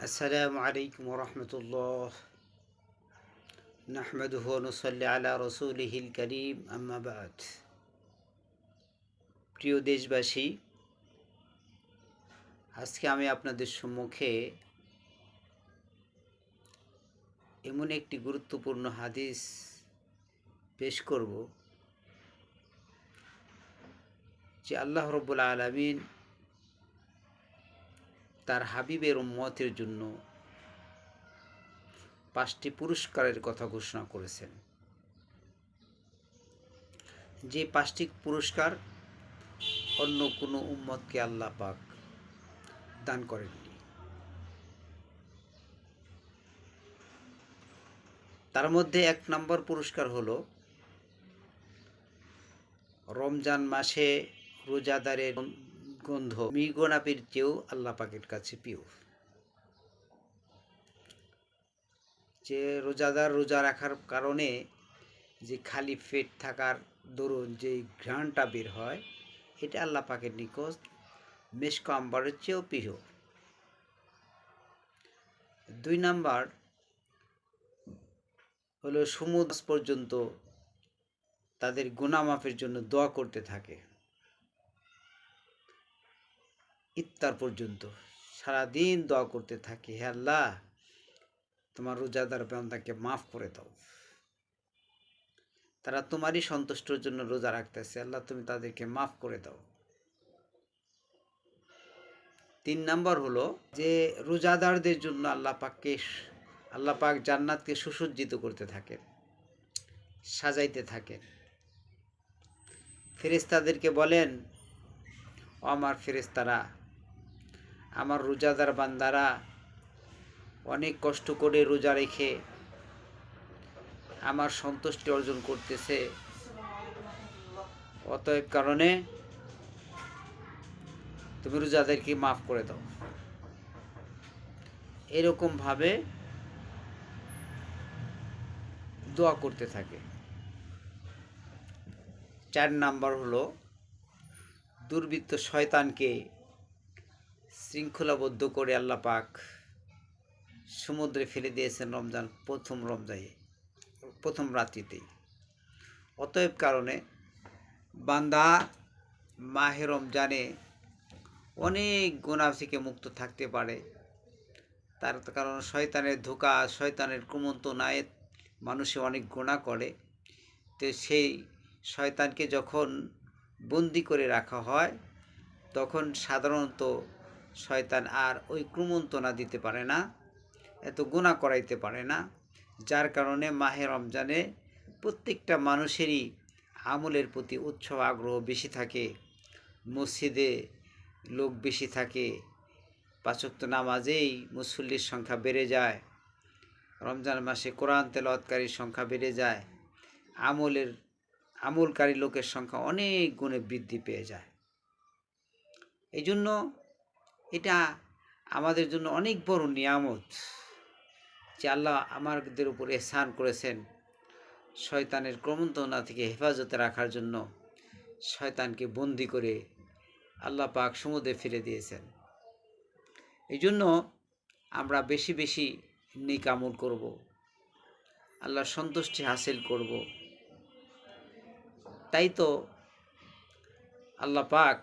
আসসালামু আলাইকুম রহমতুল্লাহ নাহমাদুহু ওয়া নুসাল্লি আলা রাসূলিহিল কারীম আম্মা বা'দ। প্রিয় দেশবাসী, আজকে আমি আপনাদের সম্মুখে এমন একটি গুরুত্বপূর্ণ হাদিস পেশ করব যে আল্লাহ রাব্বুল আলামিন তার হাবিবের উম্মতের জন্য 5টি পুরস্কারের কথা ঘোষণা করেছেন। যে 5টি পুরস্কার অন্য কোনো উম্মতকে আল্লাহ পাক দান করেননি। তার মধ্যে 1 নম্বর পুরস্কার হলো রমজান মাসে রোজাদারের গন্ধ মৃগনাপির চেয়েও আল্লাহ পাকের কাছে প্রিয়। যে রোজাদার রোজা রাখার কারণে যে খালি পেট থাকার দরুন যে ঘ্রাণটা বের হয়, এটা আল্লাহ পাকের নিকট মেশক আম্বরের চেয়েও প্রিয়। 2 নাম্বার হলো সমুদ্র পর্যন্ত তাদের গুনাহ মাফের জন্য দোয়া করতে থাকে। ইফতার পর্যন্ত সারাদিন দোয়া করতে থাকে, হে আল্লাহ তোমার রোজাদার বান্দাকে মাফ করে দাও, তারা তোমারই সন্তুষ্টর জন্য রোজা রাখতেছে, আল্লাহ তুমি তাদেরকে মাফ করে দাও। 3 নাম্বার হলো যে রোজাদারদের জন্য আল্লাহ পাক জান্নাতকে সুসজ্জিত করতে থাকেন, সাজাইতে থাকেন। ফেরেশতাদেরকে বলেন, ও আমার ফেরেশতারা, আমার রোজাদার বান্দারা অনেক কষ্ট করে রোজা রেখে আমার সন্তুষ্টি অর্জন করতেছে, অতএব কারণে তুমি রোজাদেরকে মাফ করে দাও। এরকমভাবে দোয়া করতে থাকে। 4 নাম্বার হলো দুর্বৃত্ত শয়তানকে শৃঙ্খলাবদ্ধ করে আল্লাহ পাক সমুদ্রে ফেলে দিয়েছেন প্রথম রাত্রিতেই। অতএব কারণে বান্দা মাহে রমজানে অনেক গুনাহ থেকে মুক্ত থাকতে পারে। তার কারণ শয়তানের ধোঁকা, শয়তানের কুমন্ত্রণায় মানুষে অনেক গুনাহ করে। তো সেই শয়তানকে যখন বন্দি করে রাখা হয়, তখন সাধারণত শয়তান আর ওই কুমন্ত্রণা দিতে পারে না, এত গুনাহ করাইতে পারে না। যার কারণে মাহে রমজানে প্রত্যেকটা মানুষেরই আমলের প্রতি উৎসাহ আগ্রহ বেশি থাকে, মসজিদে লোক বেশি থাকে, 5 ওয়াক্ত নামাজেই মুসল্লির সংখ্যা বেড়ে যায়, রমজান মাসে কোরআন তেলাওয়াতকারীর সংখ্যা বেড়ে যায়, আমলকারী লোকের সংখ্যা অনেক গুণে বৃদ্ধি পেয়ে যায়। এই জন্য এটা আমাদের জন্য অনেক বড় নিয়ামত যে আল্লাহ আমাদের উপর এহসান করেছেন, শয়তানের কুমন্ত্রণা থেকে হেফাজতে রাখার জন্য শয়তানকে বন্দি করে আল্লাহ পাক সমুদ্রে ফেলে দিয়েছেন। এই জন্য আমরা বেশি বেশি নেক আমল করব, আল্লাহর সন্তুষ্টি হাসিল করব। তাই তো আল্লাহ পাক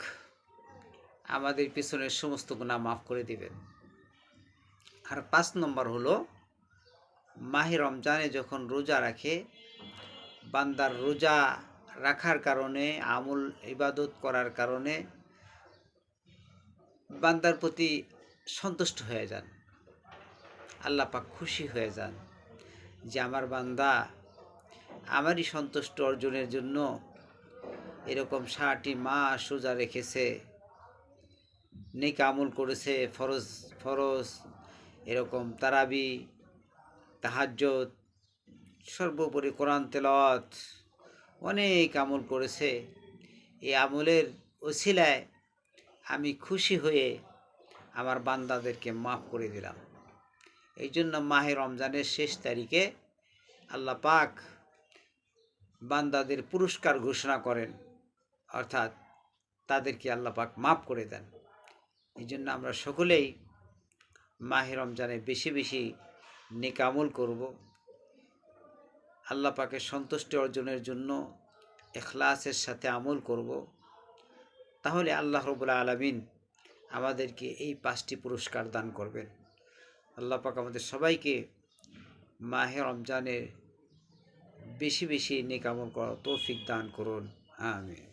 আমাদের পিছনের সমস্ত গুনাহ মাফ করে দিবেন। আর 5 নম্বর হলো মাহে রমজানে যখন রোজা রাখে, বান্দার রোজা রাখার কারণে, আমল ইবাদত করার কারণে বান্দার প্রতি সন্তুষ্ট হয়ে যান, আল্লাহ পাক খুশি হয়ে যান যে আমার বান্দা আমারই সন্তুষ্ট অর্জনের জন্য এরকম 6টি মাস রোজা রেখেছে, নেক আমল করেছে, ফরজ এরকম তারাবি, তাহাজ্জুদ, সর্বোপরি কোরআন তেলাওয়াত, অনেক আমল করেছে। এই আমলের ওসিলায় আমি খুশি হয়ে আমার বান্দাদেরকে মাফ করে দিলাম। এই জন্য মাহে রমজানের শেষ তারিখে আল্লাহ পাক বান্দাদের পুরস্কার ঘোষণা করেন, অর্থাৎ তাদেরকে আল্লাহ পাক মাফ করে দেন। এই জন্য আমরা সকলেই মাহে রমজানে বেশি বেশি নেক আমল করব, আল্লাহ পাকের সন্তুষ্টি অর্জনের জন্য ইখলাসের সাথে আমল করব, তাহলে আল্লাহ রাব্বুল আলামিন আমাদেরকে এই 5টি পুরস্কার দান করবেন। আল্লাহ পাক আমাদের সবাইকে মাহে রমজানে বেশি বেশি নেক আমল করার তৌফিক দান করুন। আমিন।